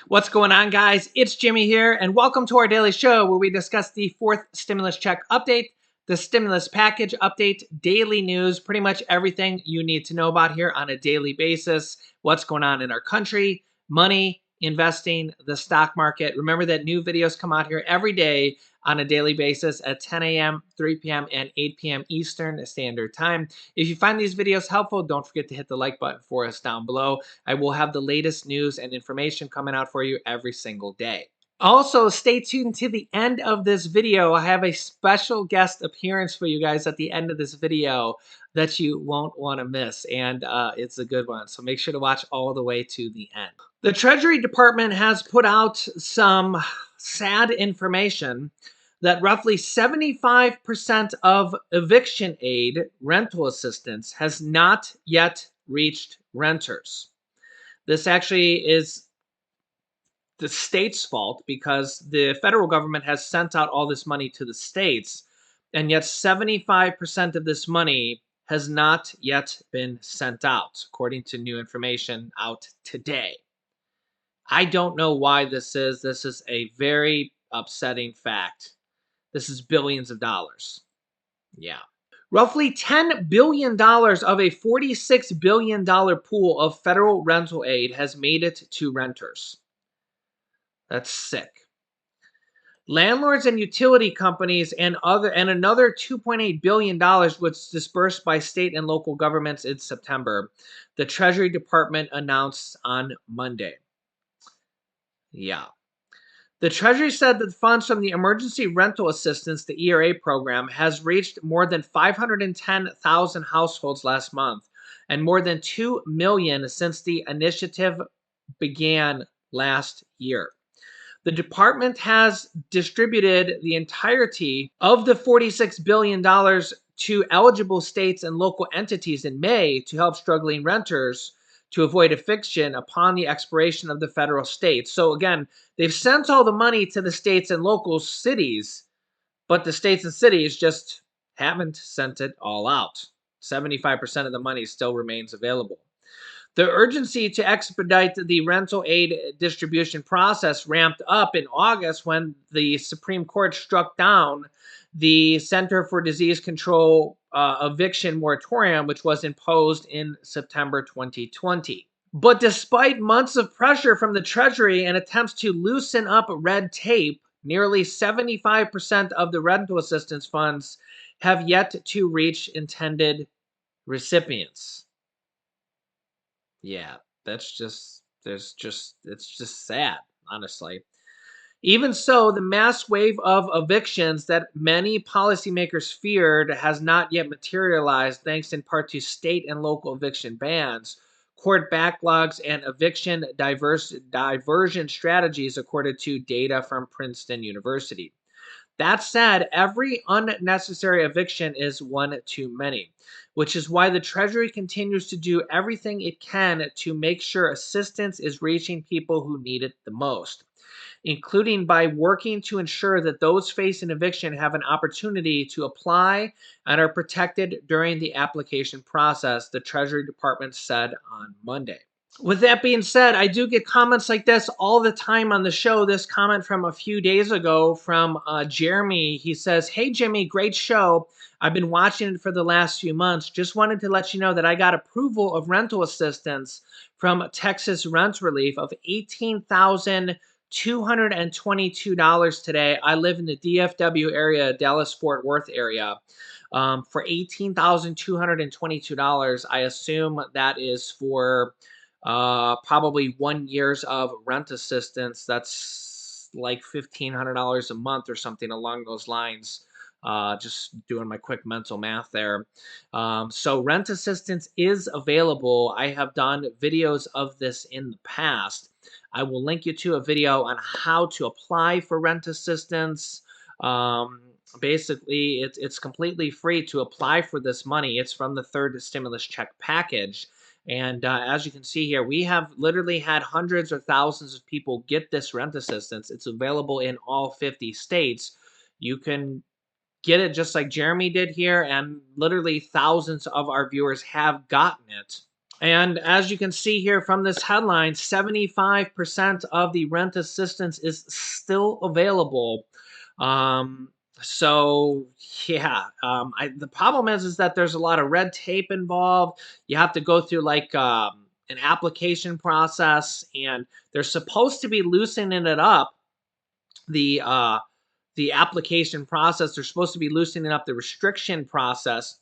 What's going on, guys? It's Jimmy here, and welcome to our daily show where we discuss the fourth stimulus check update, the stimulus package update, daily news, pretty much everything you need to know about here on a daily basis. What's going on in our country, money, investing, the stock market. Remember that new videos come out here every day on a daily basis at 10 a.m., 3 p.m., and 8 p.m. Eastern Standard Time. If you find these videos helpful, don't forget to hit the like button for us down below. I will have the latest news and information coming out for you every single day. Also, stay tuned to the end of this video. I have a special guest appearance for you guys at the end of this video that you won't want to miss, and it's a good one. So make sure to watch all the way to the end. The Treasury Department has put out some sad information that roughly 75% of eviction aid rental assistance has not yet reached renters. This actually is the state's fault because the federal government has sent out all this money to the states, and yet 75% of this money has not yet been sent out, according to new information out today. I don't know why this is. This is a very upsetting fact. This is billions of dollars. Yeah. Roughly $10 billion of a $46 billion pool of federal rental aid has made it to renters. That's sick. Landlords and utility companies and another $2.8 billion was dispersed by state and local governments in September, the Treasury Department announced on Monday. Yeah. The Treasury said that funds from the Emergency Rental Assistance, the ERA program, has reached more than 510,000 households last month and more than 2 million since the initiative began last year. The department has distributed the entirety of the $46 billion to eligible states and local entities in May to help struggling renters to avoid eviction upon the expiration of the federal states. So again, they've sent all the money to the states and local cities, but the states and cities just haven't sent it all out. 75% of the money still remains available. The urgency to expedite the rental aid distribution process ramped up in August when the Supreme Court struck down the Center for Disease Control eviction moratorium, which was imposed in September 2020. But despite months of pressure from the Treasury and attempts to loosen up red tape, nearly 75% of the rental assistance funds have yet to reach intended recipients. Yeah, it's just sad, honestly. Even so, the mass wave of evictions that many policymakers feared has not yet materialized, thanks in part to state and local eviction bans, court backlogs, and eviction diversion strategies, according to data from Princeton University. That said, every unnecessary eviction is one too many, which is why the Treasury continues to do everything it can to make sure assistance is reaching people who need it the most, including by working to ensure that those facing eviction have an opportunity to apply and are protected during the application process, the Treasury Department said on Monday. With that being said, I do get comments like this all the time on the show. This comment from a few days ago from Jeremy. He says, "Hey, Jimmy, great show. I've been watching it for the last few months. Just wanted to let you know that I got approval of rental assistance from Texas Rent Relief of $18,222 today. I live in the DFW area, Dallas-Fort Worth area. For $18,222, I assume that is for probably 1 year's of rent assistance. That's like $1,500 a month or something along those lines. Just doing my quick mental math there. So rent assistance is available. I have done videos of this in the past. I will link you to a video on how to apply for rent assistance. Basically, it's completely free to apply for this money. It's from the third stimulus check package. And as you can see here, we have literally had hundreds or thousands of people get this rent assistance. It's available in all 50 states. You can get it just like Jeremy did here, and literally thousands of our viewers have gotten it. And as you can see here from this headline, 75% of the rent assistance is still available. Um, so yeah, the problem is that there's a lot of red tape involved. You have to go through like an application process, and they're supposed to be loosening it up. The uh, the application process. They're supposed to be loosening up the restriction process,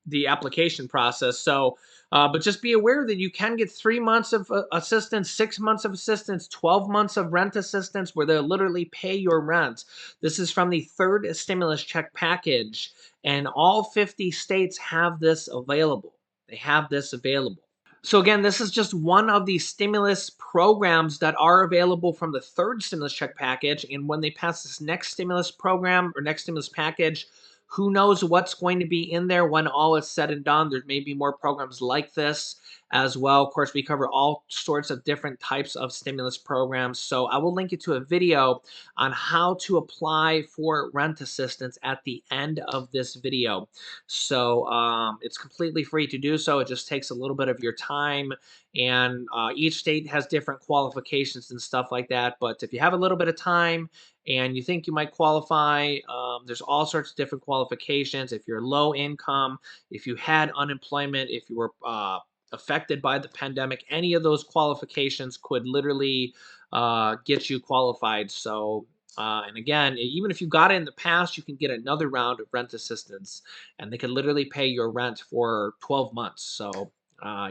the application process. So, but just be aware that you can get 3 months of assistance, 6 months of assistance, 12 months of rent assistance, where they'll literally pay your rent. This is from the third stimulus check package, and all 50 states have this available. They have this available. So again, this is just one of the stimulus programs that are available from the third stimulus check package. And when they pass this next stimulus program or next stimulus package, who knows what's going to be in there when all is said and done. There may be more programs like this as well. Of course, we cover all sorts of different types of stimulus programs. So I will link you to a video on how to apply for rent assistance at the end of this video. So it's completely free to do so. It just takes a little bit of your time, and each state has different qualifications and stuff like that. But if you have a little bit of time and you think you might qualify, there's all sorts of different qualifications. If you're low income, if you had unemployment, if you were affected by the pandemic, any of those qualifications could literally get you qualified. So and again, even if you got it in the past, you can get another round of rent assistance, and they can literally pay your rent for 12 months. So,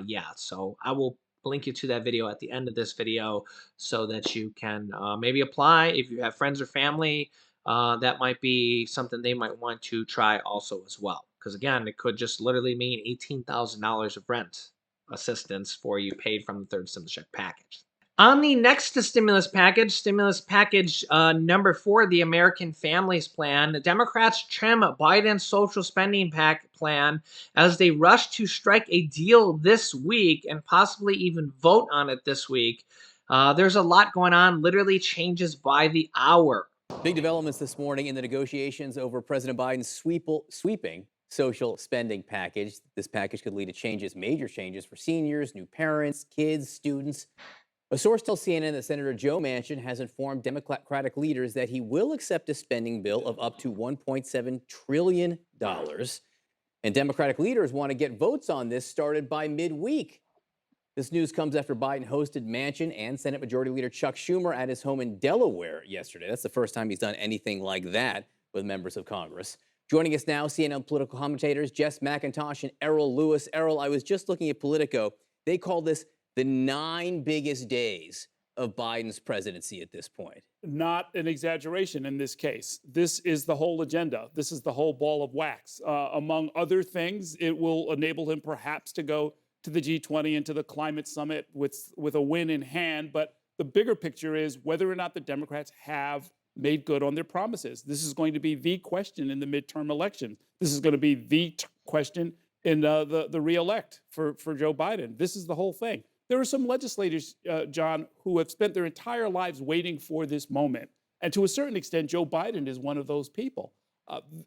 yeah, so I will link you to that video at the end of this video so that you can maybe apply if you have friends or family. That might be something they might want to try also as well. Because again, it could just literally mean $18,000 of rent assistance for you paid from the third stimulus check package. On the next stimulus package number 4, the American Families Plan, the Democrats trim Biden's social spending plan as they rush to strike a deal this week and possibly even vote on it this week. There's a lot going on, literally changes by the hour. Big developments this morning in the negotiations over President Biden's sweeping social spending package. This package could lead to major changes for seniors, new parents, kids, students. A source tells CNN that Senator Joe Manchin has informed Democratic leaders that he will accept a spending bill of up to $1.7 trillion. And Democratic leaders want to get votes on this started by midweek. This news comes after Biden hosted Manchin and Senate Majority Leader Chuck Schumer at his home in Delaware yesterday. That's the first time he's done anything like that with members of Congress. Joining us now, CNN political commentators Jess McIntosh and Errol Lewis. Errol, I was just looking at Politico. They call this the 9 biggest days of Biden's presidency at this point. Not an exaggeration in this case. This is the whole agenda. This is the whole ball of wax. Among other things, it will enable him perhaps to go to the G20 and to the climate summit with a win in hand. But the bigger picture is whether or not the Democrats have made good on their promises. This is going to be the question in the midterm election. This is going to be the question in the re-elect for Joe Biden. This is the whole thing. There are some legislators, John, who have spent their entire lives waiting for this moment. And to a certain extent, Joe Biden is one of those people.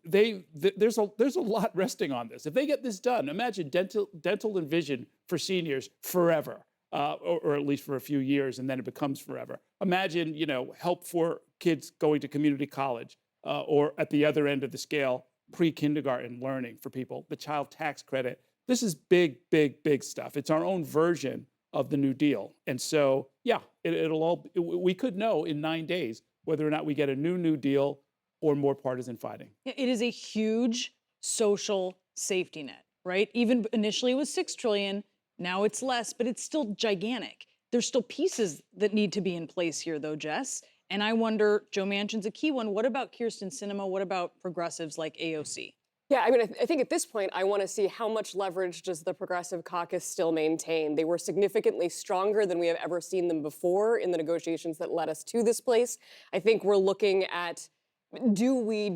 There's a lot resting on this. If they get this done, imagine dental and vision for seniors forever, or at least for a few years, and then it becomes forever. Imagine, help for kids going to community college, or at the other end of the scale, pre-kindergarten learning for people, the child tax credit. This is big, big, big stuff. It's our own version of the New Deal. And so, yeah, we could know in 9 days whether or not we get a New Deal or more partisan fighting. It is a huge social safety net, right? Even initially it was $6 trillion, now it's less, but it's still gigantic. There's still pieces that need to be in place here though, Jess. And I wonder, Joe Manchin's a key one. What about Kyrsten Sinema? What about progressives like AOC? Yeah, I mean, I think at this point, I want to see how much leverage does the Progressive Caucus still maintain. They were significantly stronger than we have ever seen them before in the negotiations that led us to this place. I think we're looking at, do we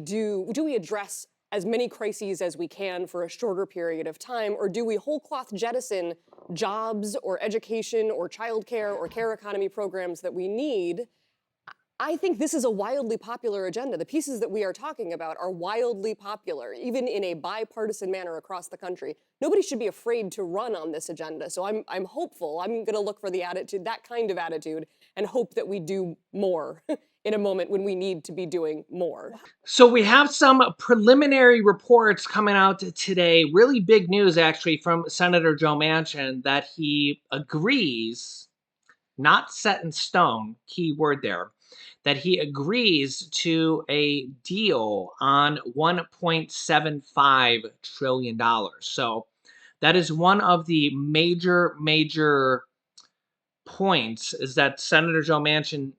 address as many crises as we can for a shorter period of time, or do we whole cloth jettison jobs or education or childcare or care economy programs that we need? I think this is a wildly popular agenda. The pieces that we are talking about are wildly popular, even in a bipartisan manner across the country. Nobody should be afraid to run on this agenda. So I'm hopeful. I'm going to look for the attitude, that kind of attitude, and hope that we do more in a moment when we need to be doing more. So we have some preliminary reports coming out today. Really big news, actually, from Senator Joe Manchin that he agrees, not set in stone, key word there, that he agrees to a deal on $1.75 trillion. So that is one of the major points, is that Senator Joe Manchin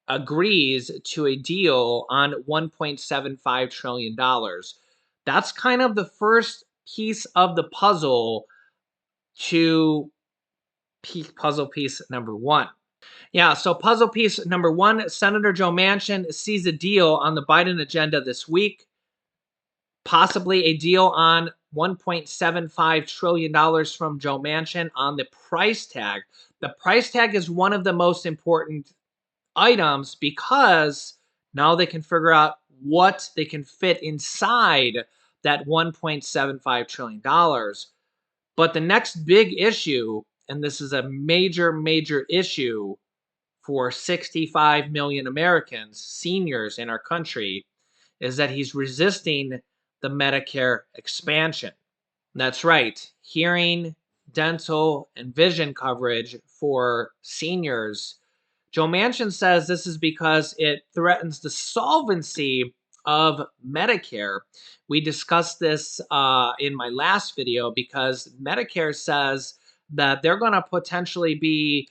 agrees to a deal on $1.75 trillion. That's kind of the first piece of the puzzle to puzzle piece number one. Yeah, so puzzle piece number one, Senator Joe Manchin sees a deal on the Biden agenda this week, possibly a deal on $1.75 trillion from Joe Manchin on the price tag. The price tag is one of the most important items because now they can figure out what they can fit inside that $1.75 trillion. But the next big issue, and this is a major issue for 65 million Americans, seniors in our country, is that he's resisting the Medicare expansion. That's right, hearing, dental, and vision coverage for seniors. Joe Manchin says this is because it threatens the solvency of Medicare. We discussed this in my last video because Medicare says that they're going to potentially be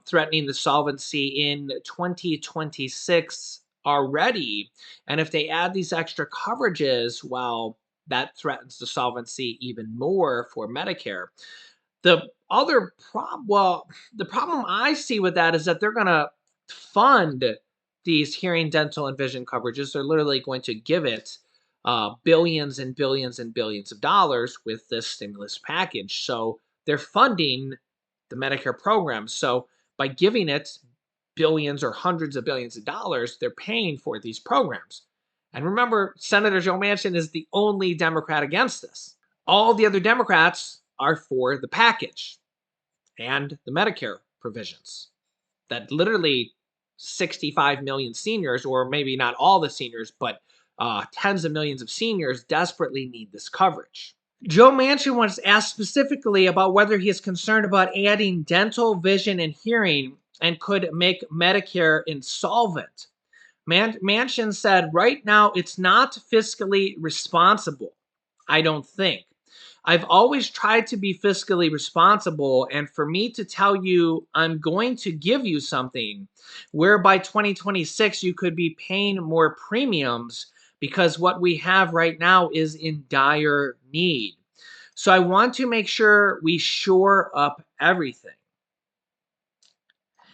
threatening the solvency in 2026 already. And if they add these extra coverages, well, that threatens the solvency even more for Medicare. The other the problem I see with that is that they're going to fund these hearing, dental, and vision coverages. They're literally going to give it billions and billions and billions of dollars with this stimulus package. So they're funding the Medicare program. So by giving it billions or hundreds of billions of dollars, they're paying for these programs. And remember, Senator Joe Manchin is the only Democrat against this. All the other Democrats are for the package and the Medicare provisions that literally 65 million seniors, or maybe not all the seniors, but tens of millions of seniors desperately need this coverage. Joe Manchin was asked specifically about whether he is concerned about adding dental, vision, and hearing and could make Medicare insolvent. Manchin said, right now, it's not fiscally responsible, I don't think. I've always tried to be fiscally responsible, and for me to tell you I'm going to give you something where by 2026 you could be paying more premiums because what we have right now is in dire need. So I want to make sure we shore up everything.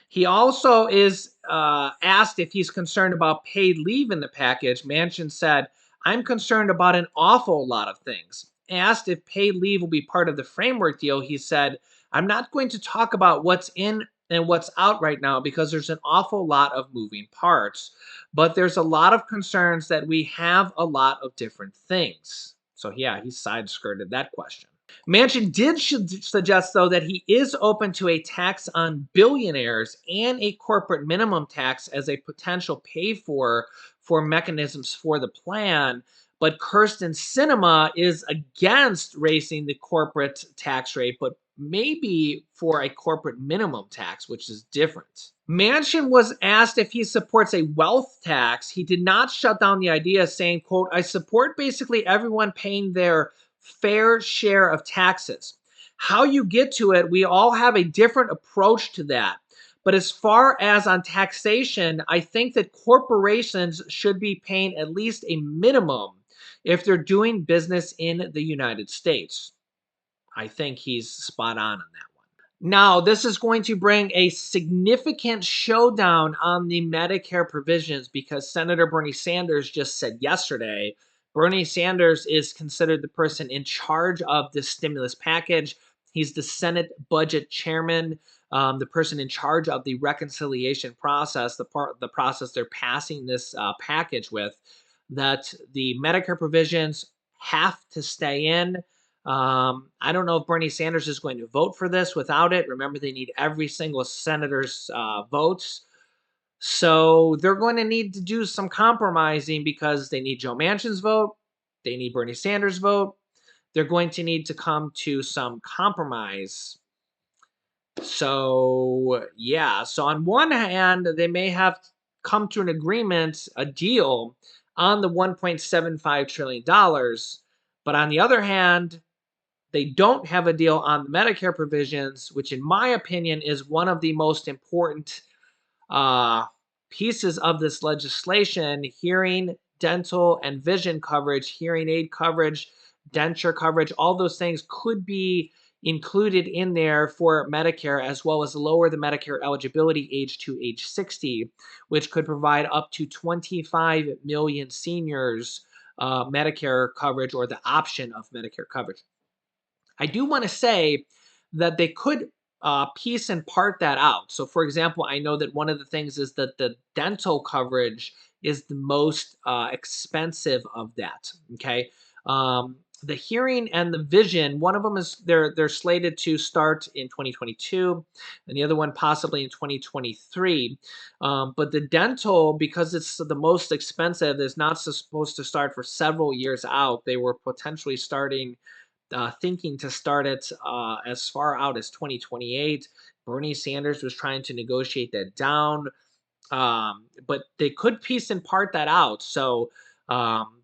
He also is asked if he's concerned about paid leave in the package. Manchin said, I'm concerned about an awful lot of things. Asked if paid leave will be part of the framework deal, he said, I'm not going to talk about what's in and what's out right now because there's an awful lot of moving parts. But there's a lot of concerns that we have a lot of different things. So yeah, he side-skirted that question. Manchin did suggest, though, that he is open to a tax on billionaires and a corporate minimum tax as a potential pay-for mechanisms for the plan. But Kirsten Sinema is against raising the corporate tax rate, but maybe for a corporate minimum tax, which is different. Manchin was asked if he supports a wealth tax. He did not shut down the idea, saying, quote, I support basically everyone paying their fair share of taxes. How you get to it, we all have a different approach to that. But as far as on taxation, I think that corporations should be paying at least a minimum if they're doing business in the United States. I think he's spot on that one. Now, this is going to bring a significant showdown on the Medicare provisions because Senator Bernie Sanders just said yesterday, Bernie Sanders is considered the person in charge of this stimulus package. He's the Senate budget chairman. the person in charge of the reconciliation process, the process they're passing this package with, that the Medicare provisions have to stay in. I don't know if Bernie Sanders is going to vote for this without it. Remember, they need every single senator's votes. So they're going to need to do some compromising because they need Joe Manchin's vote. They need Bernie Sanders' vote. They're going to need to come to some compromise. So, yeah. So on one hand, they may have come to an agreement, a deal on the $1.75 trillion. But on the other hand, they don't have a deal on the Medicare provisions, which in my opinion is one of the most important uh, pieces of this legislation. Hearing, dental, and vision coverage, hearing aid coverage, denture coverage, all those things could be included in there for Medicare, as well as lower the Medicare eligibility age to age 60, which could provide up to 25 million seniors Medicare coverage, or the option of Medicare coverage. I do want to say that they could piece and part that out. So, for example, I know that one of the things is that the dental coverage is the most expensive of that. Okay. The hearing and the vision, one of them is they're slated to start in 2022, and the other one possibly in 2023. But the dental, because it's the most expensive, is not supposed to start for several years out. They were potentially thinking to start it as far out as 2028. Bernie Sanders was trying to negotiate that down, but they could piece and part that out. So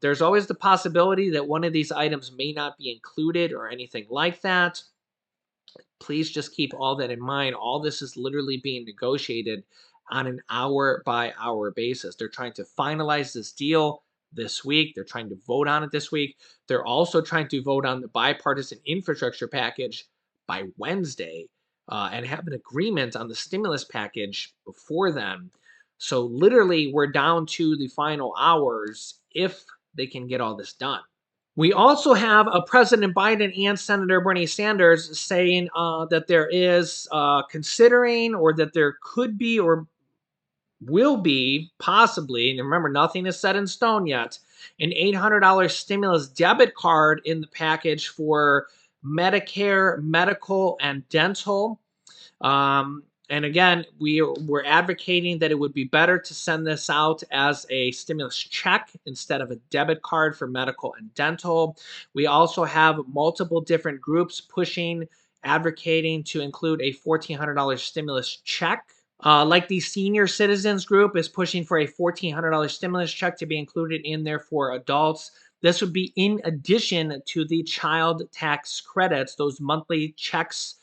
there's always the possibility that one of these items may not be included or anything like that. Please just keep all that in mind. All this is literally being negotiated on an hour by hour basis. They're trying to finalize this deal this week. They're trying to vote on it this week. They're also trying to vote on the bipartisan infrastructure package by Wednesday and have an agreement on the stimulus package before then. So, literally, we're down to the final hours if they can get all this done. We also have President Biden and Senator Bernie Sanders saying that there is considering, or that there could be, or will be possibly, and remember, nothing is set in stone yet, an $800 stimulus debit card in the package for Medicare, medical, and dental. And again, we're advocating that it would be better to send this out as a stimulus check instead of a debit card for medical and dental. We also have multiple different groups pushing, advocating to include a $1,400 stimulus check. Like the senior citizens group is pushing for a $1,400 stimulus check to be included in there for adults. This would be in addition to the child tax credits, those monthly checks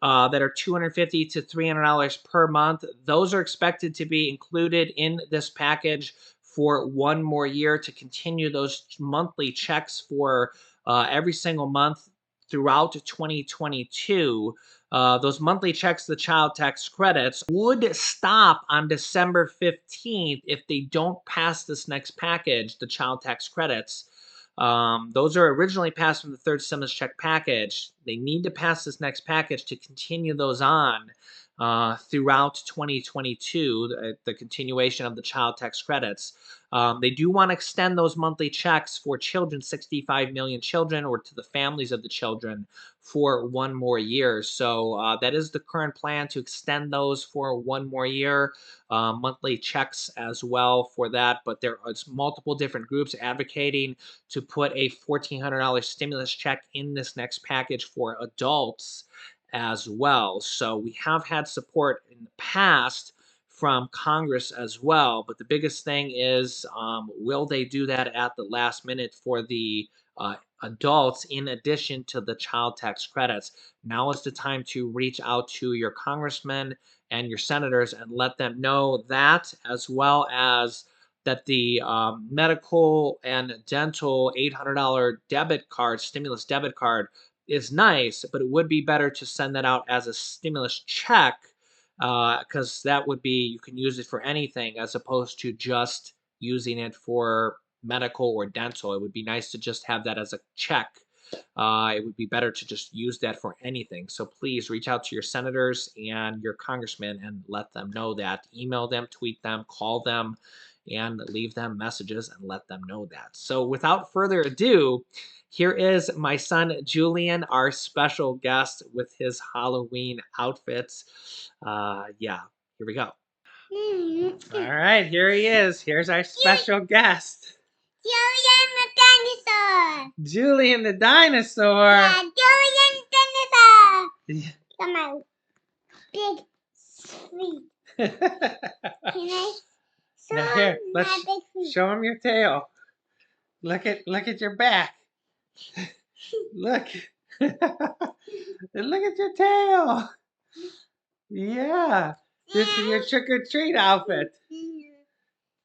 that are $250 to $300 per month. Those are expected to be included in this package for one more year to continue those monthly checks for every single month throughout 2022. Those monthly checks, the child tax credits, would stop on December 15th if they don't pass this next package, the child tax credits. Those are originally passed from the third stimulus check package. They need to pass this next package to continue those on throughout 2022, the continuation of the child tax credits. They do want to extend those monthly checks for children, 65 million children, or to the families of the children for one more year. So that is the current plan, to extend those for one more year. Monthly checks as well for that. But there are multiple different groups advocating to put a $1,400 stimulus check in this next package for adults as well. So we have had support in the past from Congress as well. But the biggest thing is, will they do that at the last minute for the adults in addition to the child tax credits? Now is the time to reach out to your congressmen and your senators and let them know that, as well as that the medical and dental $800 debit card, stimulus debit card, is nice, but it would be better to send that out as a stimulus check, because that would be, you can use it for anything as opposed to just using it for medical or dental. It would be nice to just have that as a check. It would be better to just use that for anything. So please reach out to your senators and your congressmen and let them know that. Email them, tweet them, call them, and leave them messages and let them know that. So without further ado, here is my son Julian, our special guest with his Halloween outfits. Yeah, here we go. All right, here he is. Here's our special guest, Julian the dinosaur. Julian the dinosaur. Yeah, Julian the dinosaur. Look at my big feet. Can I show Now here, let's my big feet? show him your tail. Look at your back. Look. And look at your tail. Yeah. This is your trick or treat outfit.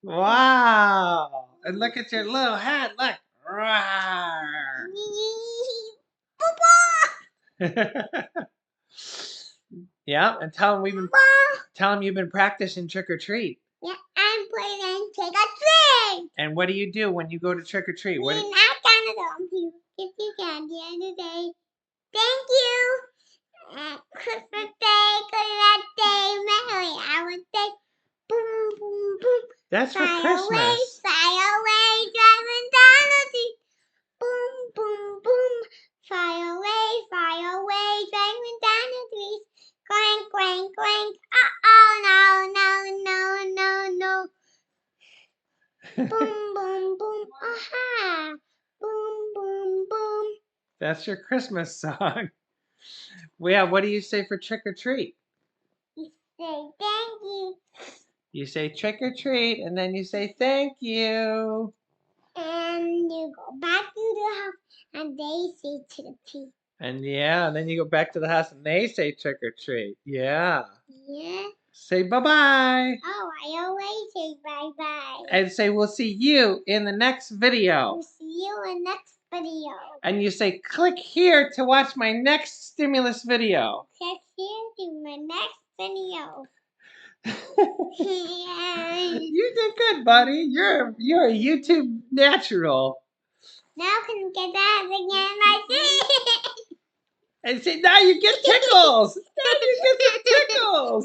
Wow. And look at your little hat. Look. Rawr. Yeah, and tell him you've been practicing trick or treat. Yeah, I'm playing trick or treat. And what do you do when you go to trick or treat? What We're do not gonna go. Give you candy end of the day. Thank you. Christmas Day, good day, Merry holiday. Boom, boom, boom. That's for Fly Christmas. away, driving down the street. Boom, boom, boom. Fly away, driving down the street. Clank, clank, clank. Oh, no. Boom, boom, boom. Aha. Boom, boom, boom. That's your Christmas song. Well, yeah, what do you say for trick or treat? You say thank you. You say trick or treat, and then you say thank you. And you go back to the house and they say to the tree. And yeah, then you go back to the house and they say trick or treat. Yeah. Yeah. Say bye-bye. Oh, I always say bye-bye. And say we'll see you in the next video. We'll see you in the next video. And you say click here to watch my next stimulus video. Click here to my next video. You did good, buddy. You're a YouTube natural. Now can you get that again, I see. And say now you get tickles. Now you get some tickles.